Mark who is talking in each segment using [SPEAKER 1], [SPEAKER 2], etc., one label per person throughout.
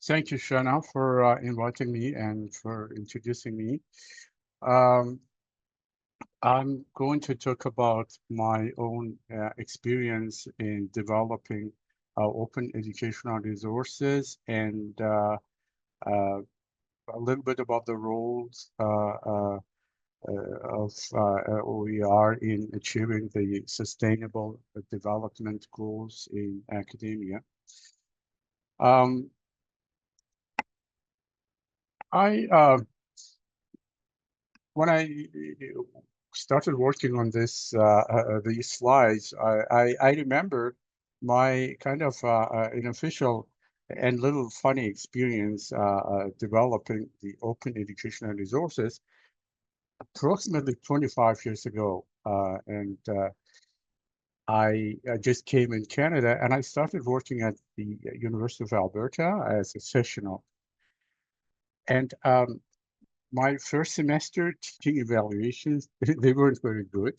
[SPEAKER 1] Thank you, Shana, for inviting me and for introducing me. Um, I'm going to talk about my own experience in developing open educational resources and a little bit about the roles of OER in achieving the sustainable development goals in academia. Um, I when I started working on these slides, I remember my kind of unofficial and little funny experience developing the open educational resources approximately 25 years ago. I just came in Canada and I started working at the University of Alberta as a sessional. And my first semester teaching evaluations, they weren't very good.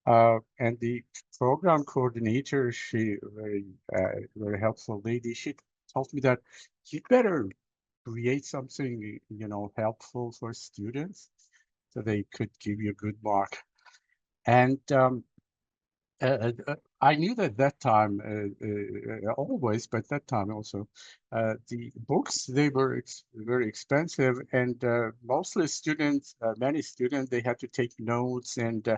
[SPEAKER 1] And the program coordinator, she very helpful lady. She told me that you better create something, helpful for students so they could give you a good mark. And I knew that time, always, but that time also, the books, they were very expensive and mostly students, many students, they had to take notes and,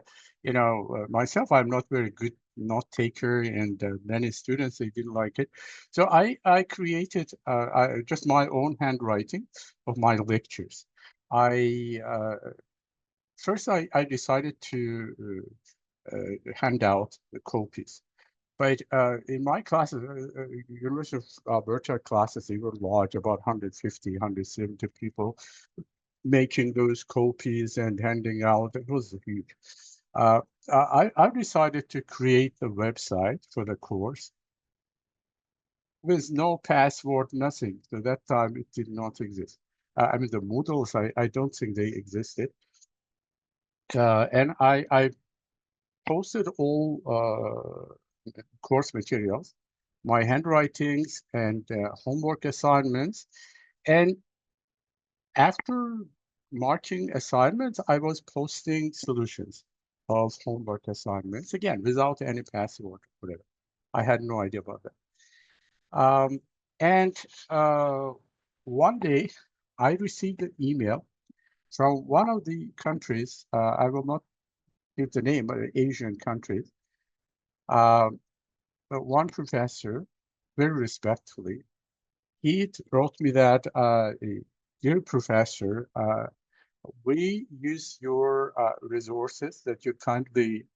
[SPEAKER 1] myself, I'm not very good note taker and many students, they didn't like it. So I created just my own handwriting of my lectures. I First I decided to hand out the copies. But in my classes, University of Alberta classes, they were large, about 150, 170 people making those copies and handing out. It was huge. Uh, I decided to create the website for the course with no password, nothing. So that time it did not exist. I mean, the Moodles, I don't think they existed. And I posted all course materials, my handwritings and homework assignments. And after marking assignments, I was posting solutions of homework assignments, again, without any password, whatever. I had no idea about that. And one day, I received an email from one of the countries, I will not give the name, but Asian countries. But one professor, very respectfully, he wrote me that, dear professor, we use your resources that you kindly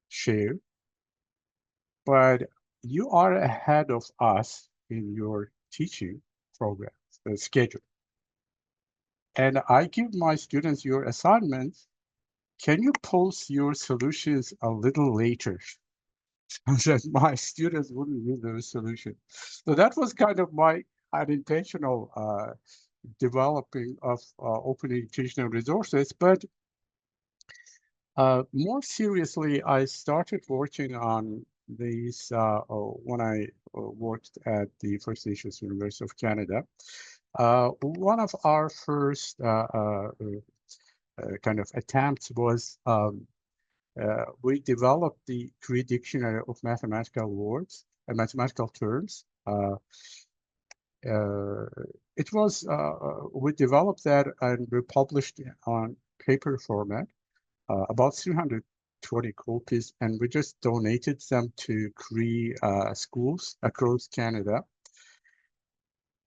[SPEAKER 1] share, but you are ahead of us in your teaching program schedule. And I give my students your assignments. Can you post your solutions a little later? That my students wouldn't use those solutions. So that was kind of my unintentional developing of open educational resources. But more seriously, I started working on these when I worked at the First Nations University of Canada. One of our first kind of attempts was we developed the Cree Dictionary of Mathematical Words and Mathematical Terms. It was, we developed that and we published on paper format, about 320 copies, and we just donated them to Cree schools across Canada.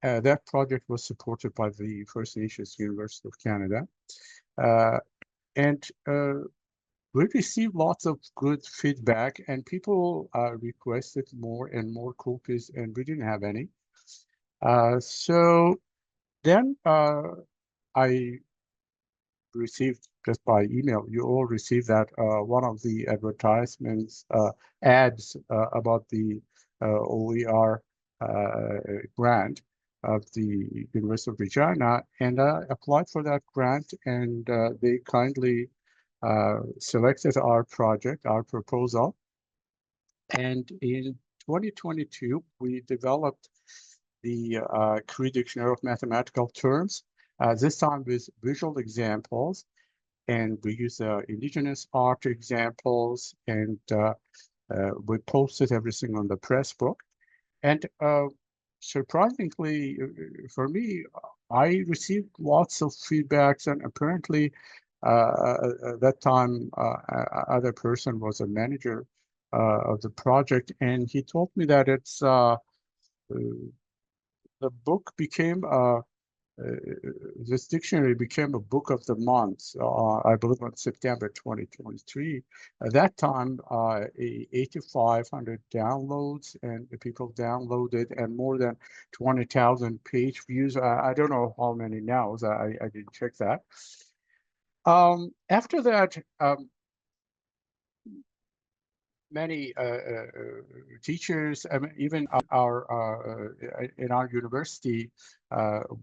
[SPEAKER 1] That project was supported by the First Nations University of Canada. And we received lots of good feedback and people requested more and more copies and we didn't have any. So then I received just by email, you all received that one of the advertisements ads about the OER grant of the University of Regina, and I applied for that grant, and they kindly selected our project, our proposal. And in 2022, we developed the Cree Dictionary of Mathematical Terms, this time with visual examples. And we use indigenous art examples, and we posted everything on the Pressbook. And surprisingly, for me, I received lots of feedbacks, and apparently at that time, other person was a manager of the project, and he told me that the book became this dictionary became a book of the month, I believe on September 2023. At that time, 8,500 downloads, and the people downloaded, and more than 20,000 page views. I don't know how many now, so I didn't check that. After that, many teachers, I mean, even in our university,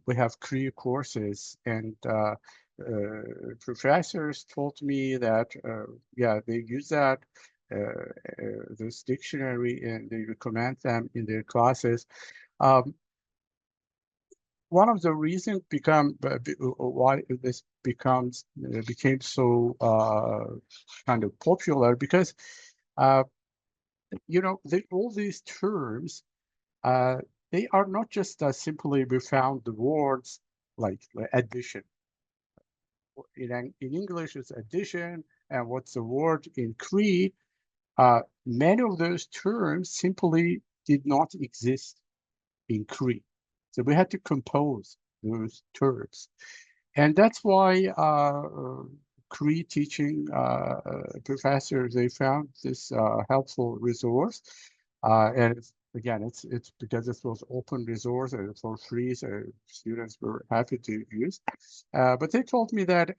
[SPEAKER 1] we have Cree courses, and professors told me that yeah, they use that this dictionary, and they recommend them in their classes. One of the reasons why this became so kind of popular, because you know, all these terms, they are not just simply we found the words like addition. In English, it's addition, and what's the word in Cree? Many of those terms simply did not exist in Cree. So we had to compose those terms. And that's why Cree teaching professors, they found this helpful resource. And again, it's because it was open resource and for free, so students were happy to use. But they told me that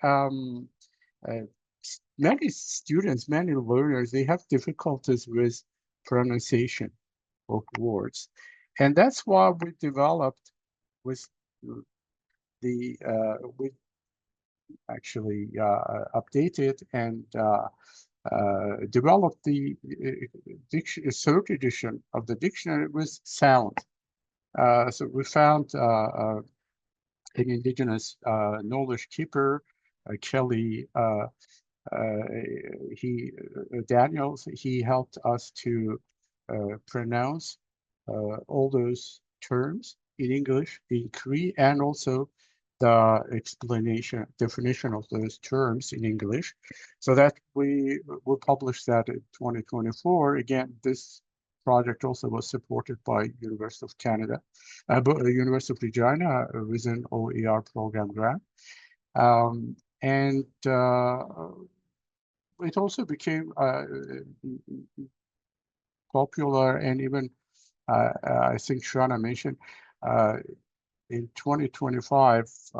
[SPEAKER 1] many students, many learners, they have difficulties with pronunciation of words. And that's why we developed with we actually updated and developed the third edition of the dictionary with sound. So we found an indigenous knowledge keeper, Kelly Daniels. He helped us to pronounce all those terms in English, in Cree, and also the definition of those terms in English, so that we will publish that in 2024. Again, this project also was supported by University of Canada, University of Regina with an OER program grant. And it also became popular, and even I think Shana mentioned in 2025,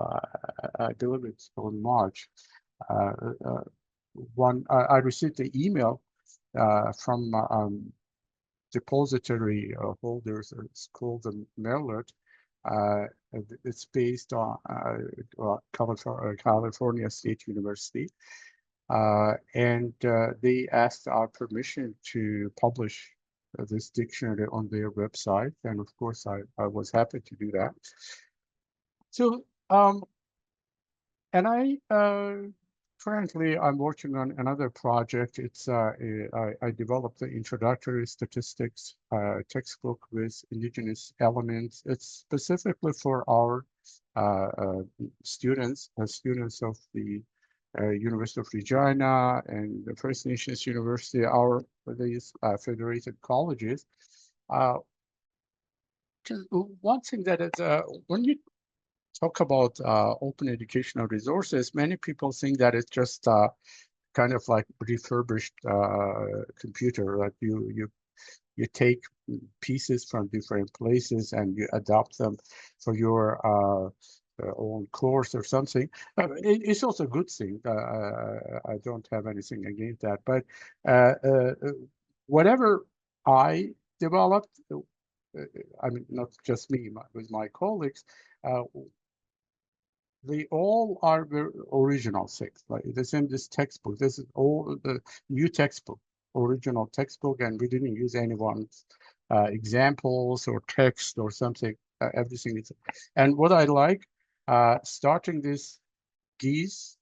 [SPEAKER 1] I believe it's on March, I received the email from depository holders. It's called the Merlot. It's based on California State University. And they asked our permission to publish this dictionary on their website. And of course, I was happy to do that. So, and currently I'm working on another project. It's I developed the introductory statistics textbook with indigenous elements. It's specifically for our students of the University of Regina and the First Nations University, these federated colleges. One thing that is, when you talk about open educational resources, many people think that it's just kind of like refurbished computer, that you take pieces from different places and you adopt them for your own course or something. It's also a good thing. I don't have anything against that, but whatever I developed, I mean, not just me, with my colleagues, they all are the original things. Like the same, this textbook, this is all the new textbook, original textbook, and we didn't use anyone's examples or text or something everything is. And what I like, starting this GIS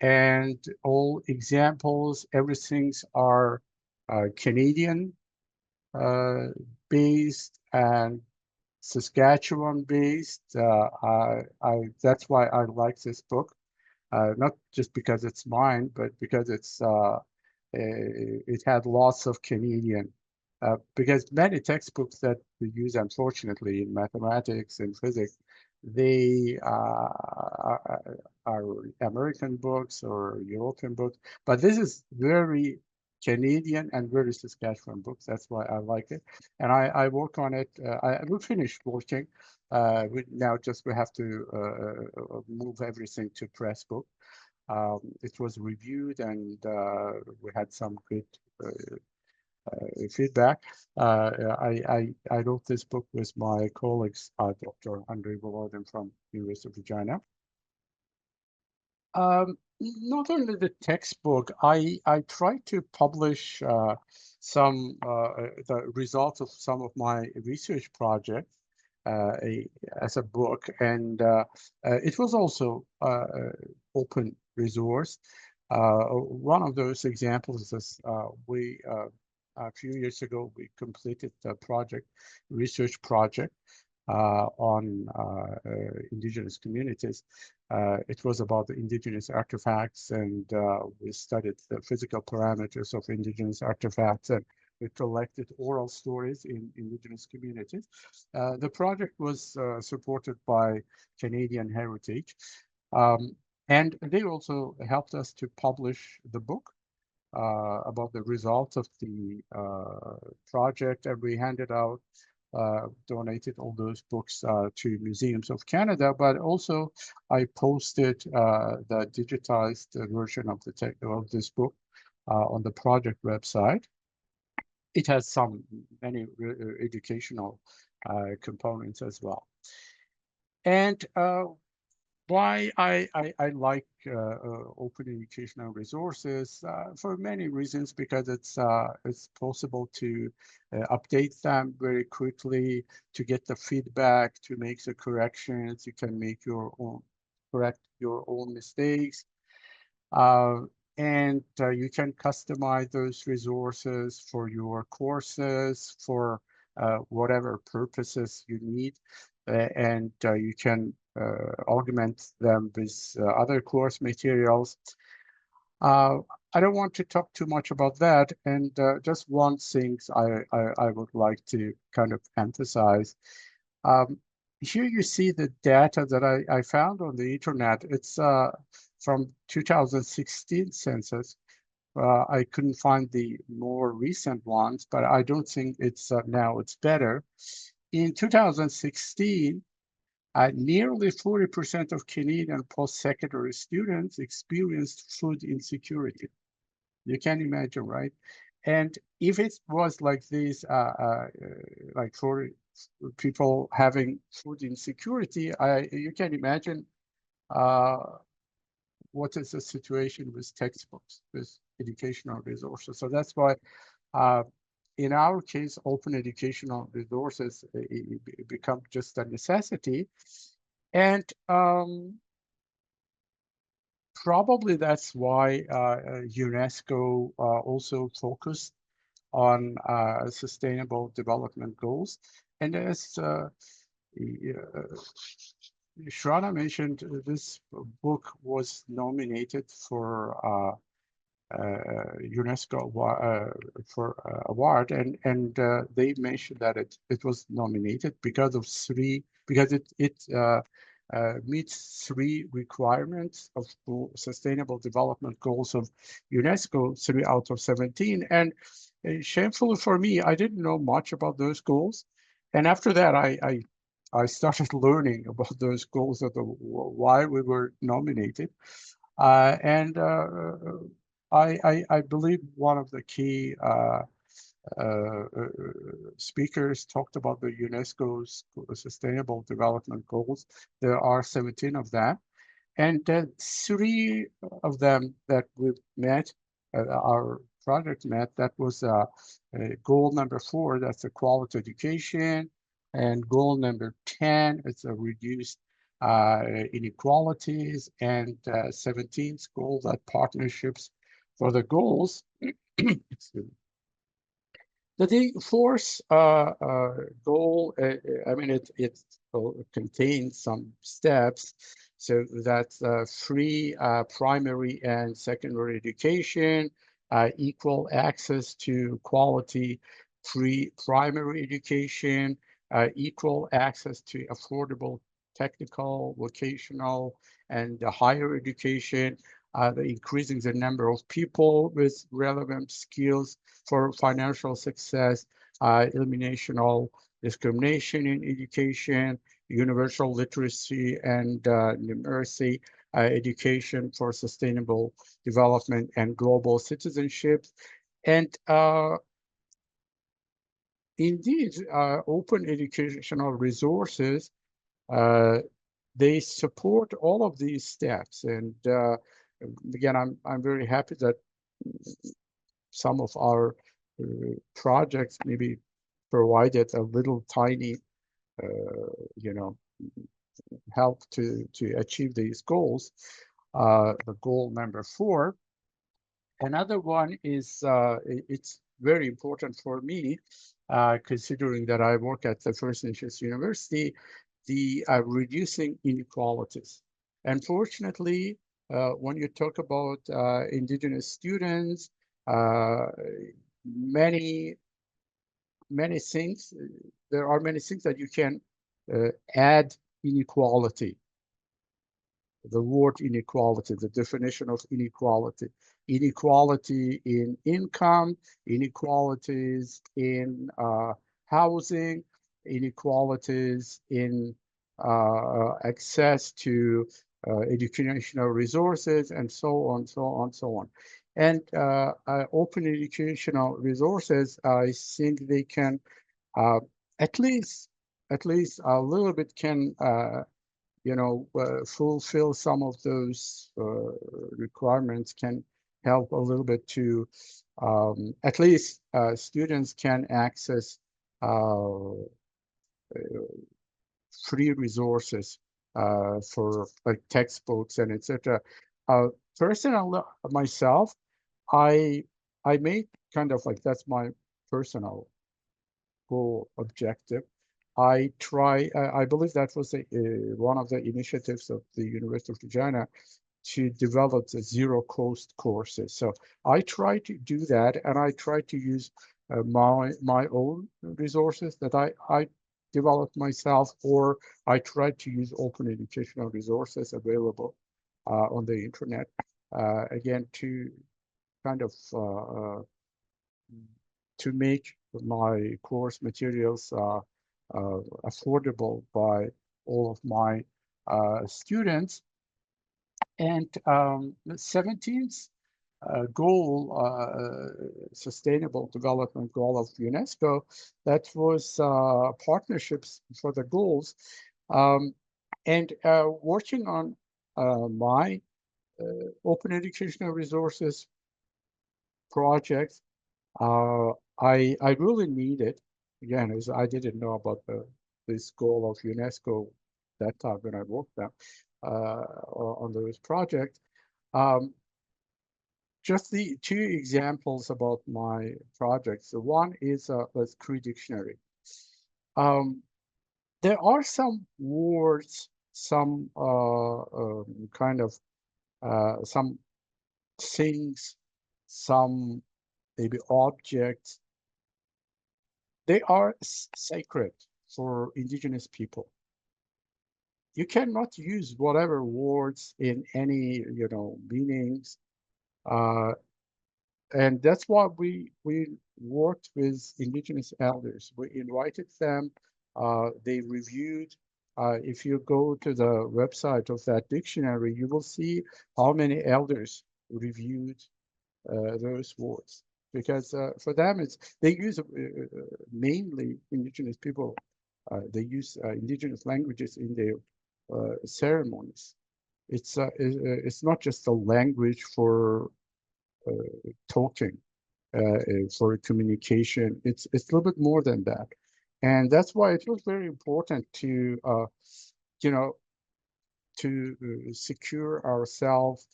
[SPEAKER 1] and all examples, everything's are Canadian based and Saskatchewan based. That's why I like this book. Not just because it's mine, but because it had lots of Canadian. Because many textbooks that we use, unfortunately, in mathematics and physics, they are American books or European books. But this is very Canadian and very Saskatchewan books. That's why I like it. And I work on it. I will finish working. We have to move everything to press book. It was reviewed and we had some good feedback. I wrote this book with my colleagues, Dr. Andre Volodin from University of Regina. Not only the textbook, I try to publish some the results of some of my research projects as a book, and it was also open resource. One of those examples is a few years ago we completed a research project on indigenous communities. It was about the indigenous artifacts, and we studied the physical parameters of indigenous artifacts, and we collected oral stories in indigenous communities. The project was supported by Canadian Heritage, and they also helped us to publish the book about the results of the project, and we handed out donated all those books to museums of Canada, but also I posted the digitized version of this book on the project website. It has many educational components as well. And why I like open educational resources for many reasons, because it's possible to update them very quickly, to get the feedback, to make the corrections. You can make correct your own mistakes, and you can customize those resources for your courses, for whatever purposes you need, and you can augment them with other course materials. I don't want to talk too much about that, and just one thing I would like to kind of emphasize. Here you see the data that I found on the internet. It's from 2016 census. I couldn't find the more recent ones, but I don't think it's now it's better. In 2016, nearly 40% of Canadian post-secondary students experienced food insecurity. You can imagine, right? And if it was like this, like for people having food insecurity, you can imagine what is the situation with textbooks, with educational resources. So that's why in our case, open educational resources become just a necessity. And probably that's why UNESCO also focused on sustainable development goals. And as Shrana mentioned, this book was nominated for UNESCO for award, and they mentioned that it was nominated because it meets 3 requirements of sustainable development goals of UNESCO, 3 out of 17. And shamefully for me, I didn't know much about those goals. And after that, I started learning about those goals, why we were nominated. And I believe one of the key speakers talked about the UNESCO's Sustainable Development Goals. There are 17 of them, and 3 of them that we met, our project met. That was goal number 4. That's a quality education. And goal number 10 is a reduced inequalities. And 17th goal that partnerships for the goals. Excuse me. The fourth goal, I mean, it contains some steps. So that's free primary and secondary education, equal access to quality pre-primary education, equal access to affordable technical, vocational, and higher education, increasing the number of people with relevant skills for financial success, elimination of discrimination in education, universal literacy and numeracy, education for sustainable development and global citizenship. And indeed, open educational resources, they support all of these steps. And again, I'm very happy that some of our projects maybe provided a little tiny, help to achieve these goals. The goal number 4. Another one is it's very important for me, considering that I work at the First Nations University, the reducing inequalities. Unfortunately, when you talk about Indigenous students, many things, there are many things that you can add inequality. The word inequality, the definition of inequality. Inequality in income, inequalities in housing, inequalities in access to educational resources, and so on, so on, so on. And open educational resources, I think they can at least a little bit can fulfill some of those requirements, can help a little bit to at least students can access free resources for like textbooks and etc. Personally, myself, I made kind of like, that's my personal goal objective. I believe that was one of the initiatives of the University of Regina to develop the zero cost courses. So I try to do that, and I try to use my own resources that I developed myself, or I try to use open educational resources available on the internet, again, to kind of to make my course materials affordable by all of my students. And the 17th goal, sustainable development goal of UNESCO, that was partnerships for the goals. And working on my open educational resources projects, I really need it. Again, as I didn't know about this goal of UNESCO that time when I worked them on those projects. Just the 2 examples about my projects. So one is let's Cree Dictionary. There are some words, some kind of some things, some maybe objects. They are sacred for Indigenous people. You cannot use whatever words in any, meanings. And that's why we worked with Indigenous elders. We invited them. They reviewed. If you go to the website of that dictionary, you will see how many elders reviewed those words. Because for them, they use mainly Indigenous people. They use Indigenous languages in their ceremonies. It's not just a language for talking, for communication. It's a little bit more than that. And that's why it was very important to, you know, to secure ourselves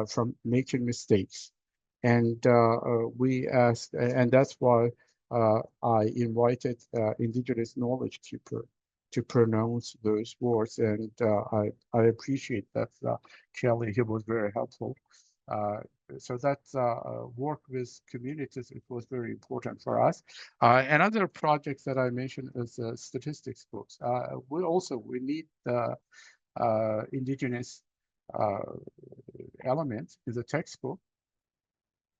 [SPEAKER 1] from making mistakes. And we asked, and that's why I invited indigenous knowledge keeper to pronounce those words. And I appreciate that, Kelly. He was very helpful. Uh, so that work with communities, it was very important for us. Another project that I mentioned is statistics books. We need indigenous uh, elements in the textbook.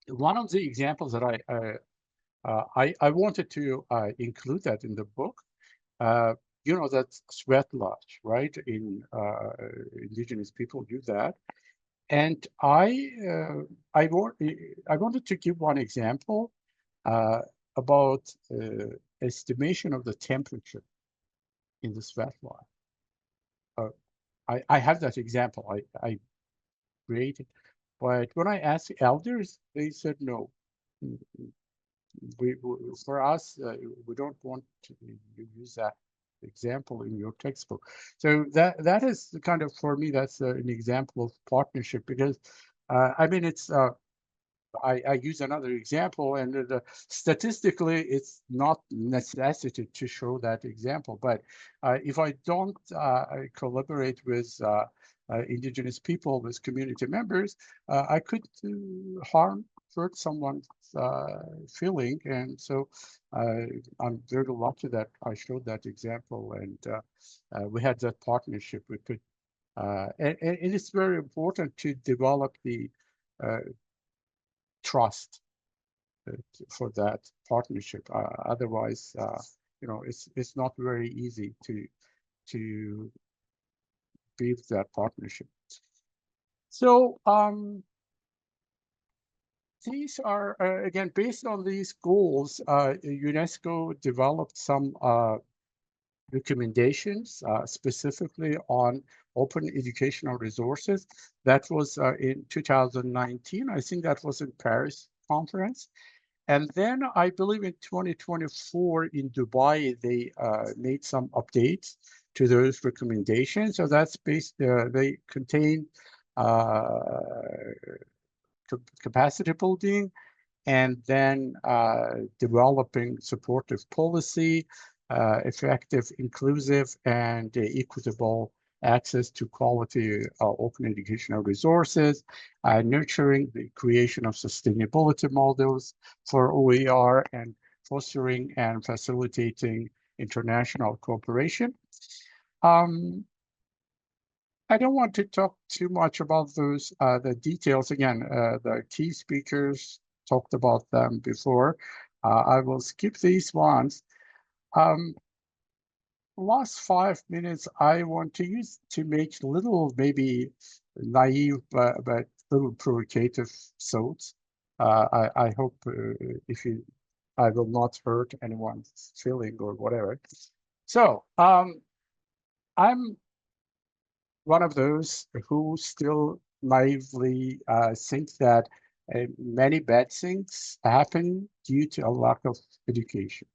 [SPEAKER 1] One of the examples that I wanted to include that in the book. Uh, you know, that's sweat lodge, right? In indigenous people do that, and I wanted to give one example uh, about estimation of the temperature in the sweat lodge. I have that example. I created, but when I asked the elders, they said no. For us, we don't want to use that example in your textbook. So that is the kind of, for me, that's an example of partnership, because I mean, it's I use another example, and statistically, it's not necessity to show that example. But if I don't collaborate with indigenous people, with community members, I could hurt someone's feeling. And so I'm very lucky that I showed that example, and we had that partnership. We could, and it is very important to develop the uh, trust for that partnership. Otherwise, you know, it's not very easy to build that partnership. So these are again based on these goals. UNESCO developed some recommendations specifically on open educational resources. That was in 2019. I think that was in Paris conference. And then I believe in 2024 in Dubai, they made some updates to those recommendations. So that's based, they contain uh, capacity building, and then developing supportive policy, effective, inclusive, and equitable access to quality open educational resources, nurturing the creation of sustainability models for OER, and fostering and facilitating international cooperation. Um, I don't want to talk too much about those the details. Again, the key speakers talked about them before. I will skip these ones. Last 5 minutes, I want to use to make little, maybe naive, but little provocative thoughts. I hope if you, I will not hurt anyone's feeling or whatever. So I'm one of those who still naively think that many bad things happen due to a lack of education.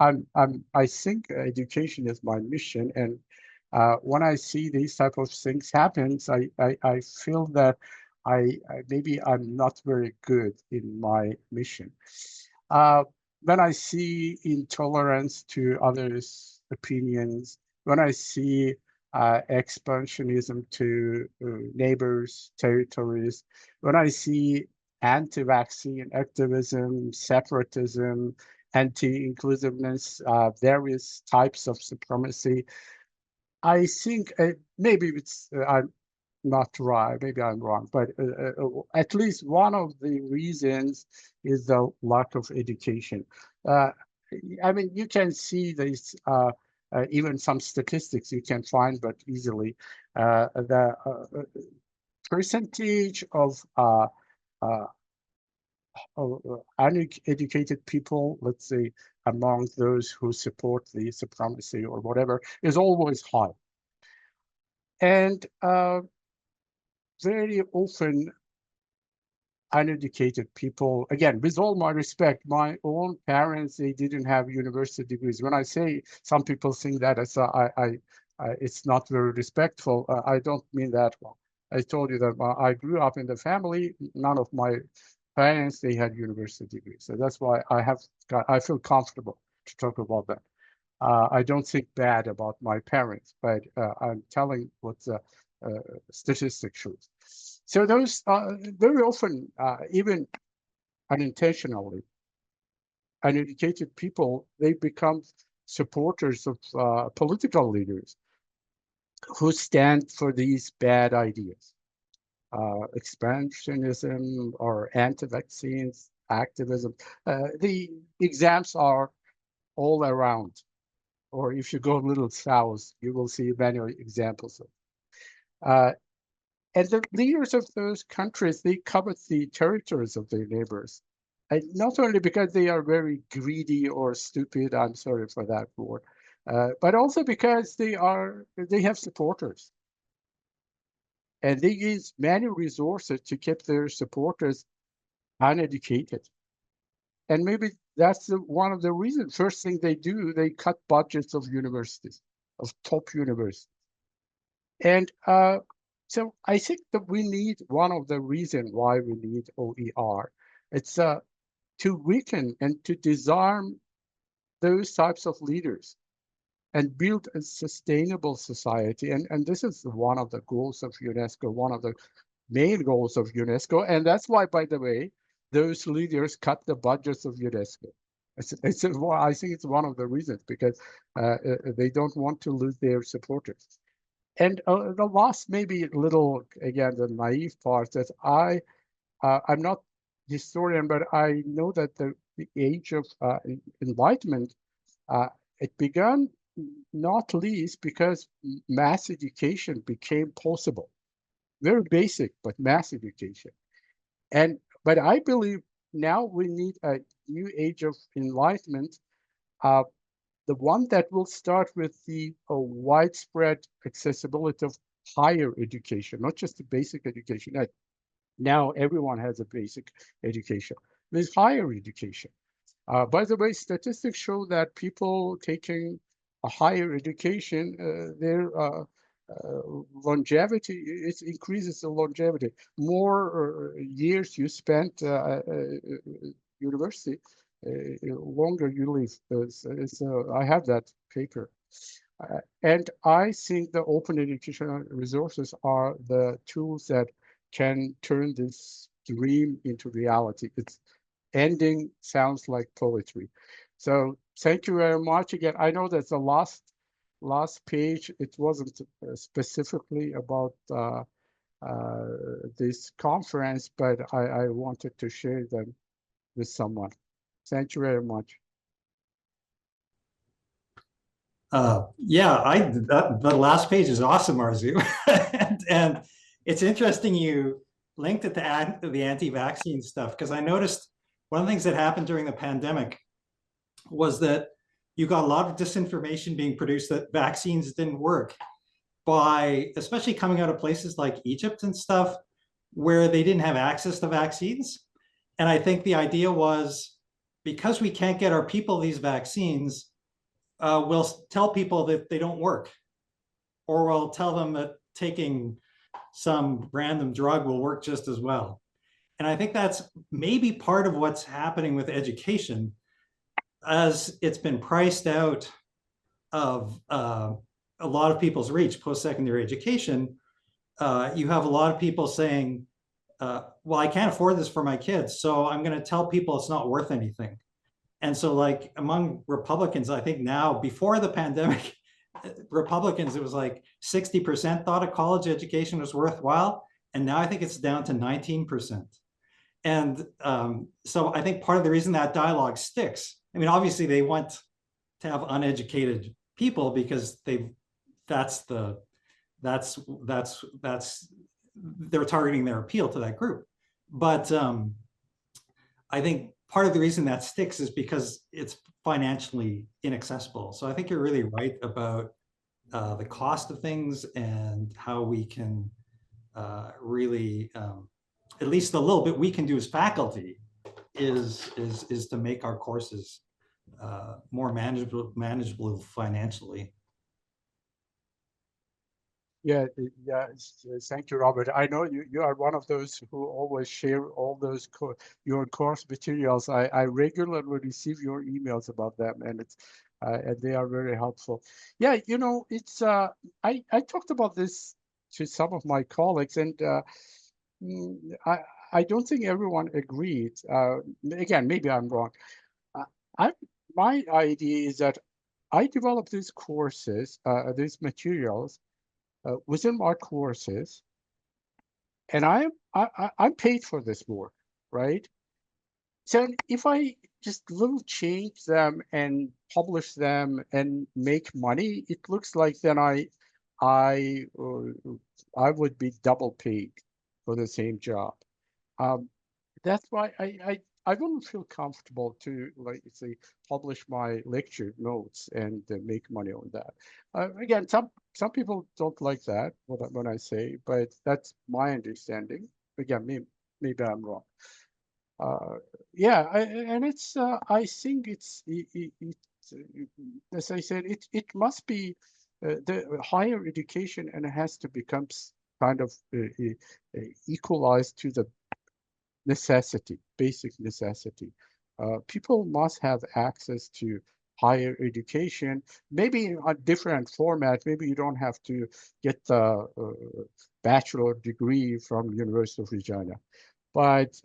[SPEAKER 1] I think education is my mission, and when I see these type of things happen, I feel that maybe I'm not very good in my mission. Uh, when I see intolerance to others' opinions, when I see expansionism to neighbors' territories, when I see anti-vaccine activism, separatism, anti-inclusiveness, various types of supremacy, I think maybe I'm not right, maybe I'm wrong, but at least one of the reasons is the lack of education. Uh, I mean, you can see these, even some statistics you can find, but easily. The percentage of uneducated people, let's say, among those who support the supremacy or whatever, is always high. And very often uneducated people. Again, with all my respect, my own parents, they didn't have university degrees. When I say some people think that it's not very respectful, I don't mean that well. I told you that I grew up in the family. None of my parents, they had university degrees. So that's why I feel comfortable to talk about that. I don't think bad about my parents, but I'm telling what the statistic shows. So those very often, even unintentionally, uneducated people, they become supporters of political leaders who stand for these bad ideas, expansionism or anti-vaccines, activism. The exams are all around, or if you go a little south, you will see many examples of. And the leaders of those countries, they covet the territories of their neighbors. And not only because they are very greedy or stupid, I'm sorry for that word, but also because they have supporters. And they use many resources to keep their supporters uneducated. And maybe that's one of the reasons. First thing they do, they cut budgets of universities, of top universities. And so I think that we need one of the reasons why we need OER. It's to weaken and to disarm those types of leaders and build a sustainable society. And this is one of the goals of UNESCO, one of the main goals of UNESCO. And that's why, by the way, those leaders cut the budgets of UNESCO. I think it's one of the reasons, because they don't want to lose their supporters. And the last, maybe a little, again, the naive part, that I'm not historian, but I know that the age of enlightenment, it began not least because mass education became possible. Very basic, but mass education. But I believe now we need a new age of enlightenment, the one that will start with the widespread accessibility of higher education, not just the basic education. Now everyone has a basic education. There's higher education. By the way, statistics show that people taking a higher education, their longevity, it increases the longevity. More years you spent university, longer you live. I have that paper. And I think the open educational resources are the tools that can turn this dream into reality. It's ending sounds like poetry. So thank you very much again. I know that's the last page. It wasn't specifically about this conference, but I wanted to share them with someone. Thank you very much.
[SPEAKER 2] Yeah, the last page is awesome, Arzu. and it's interesting you linked it to the anti-vaccine stuff, because I noticed one of the things that happened during the pandemic was that you got a lot of disinformation being produced that vaccines didn't work, by especially coming out of places like Egypt and stuff, where they didn't have access to vaccines. And I think the idea was, because we can't get our people these vaccines, we'll tell people that they don't work, or we'll tell them that taking some random drug will work just as well. And I think that's maybe part of what's happening with education, as it's been priced out of a lot of people's reach, post-secondary education. You have a lot of people saying, well, I can't afford this for my kids, so I'm going to tell people it's not worth anything. And so, like, among Republicans, I think now, before the pandemic, Republicans, it was like 60% thought a college education was worthwhile. And now I think it's down to 19%. And so I think part of the reason that dialogue sticks, I mean, obviously they want to have uneducated people, because they're targeting their appeal to that group. But I think part of the reason that sticks is because it's financially inaccessible. So I think you're really right about the cost of things and how we can really at least a little bit we can do as faculty is to make our courses more manageable financially.
[SPEAKER 1] Yeah, thank you, Robert. I know you are one of those who always share all those your course materials. I regularly receive your emails about them, and it's and they are very helpful. Yeah, you know, it's I talked about this to some of my colleagues, and mm, I I don't think everyone agreed. Again, maybe I'm wrong. Uh, I my idea is that I develop these courses, these materials within my courses, and I'm paid for this work, right? So if I just little change them and publish them and make money, it looks like then I I would be double paid for the same job. Um, that's why I wouldn't feel comfortable to, like, say, publish my lecture notes and make money on that. Again, some people don't like that when I say, but that's my understanding. Again, maybe I'm wrong. Uh, yeah, and it's I think as I said, it must be the higher education, and it has to become kind of equalized to the necessity, basic necessity. People must have access to higher education, maybe in a different format. Maybe you don't have to get the bachelor degree from University of Regina. But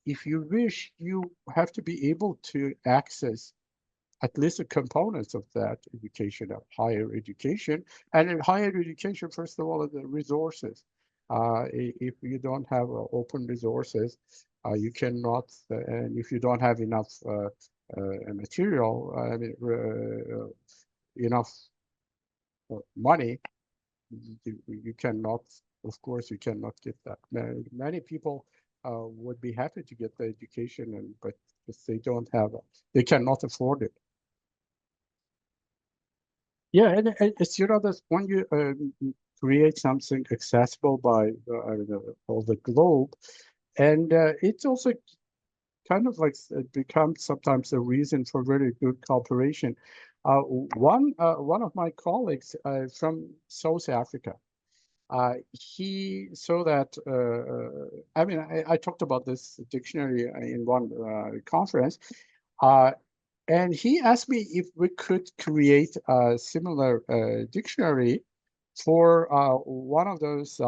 [SPEAKER 1] if you wish, you have to be able to access at least the components of that education, of higher education. And in higher education, first of all, the resources. If you don't have open resources, you cannot, and if you don't have enough material, enough money, you cannot, of course, you cannot get that. Many people would be happy to get the education, but if they don't have, they cannot afford it. Yeah, and it's, you know, that's when you create something accessible by all the globe, and it's also kind of like it becomes sometimes a reason for very good cooperation. One of my colleagues from South Africa, he saw that I mean I talked about this dictionary in one conference. And he asked me if we could create a similar dictionary for one of those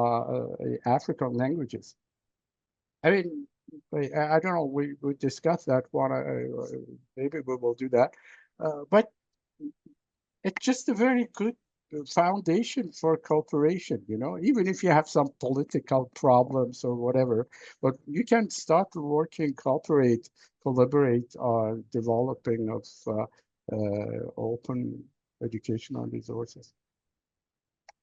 [SPEAKER 1] African languages. I mean, I don't know, we discussed that one, maybe we will do that. But it's just a very good foundation for cooperation, you know, even if you have some political problems or whatever, but you can start working, cooperate, collaborate on developing of open educational resources.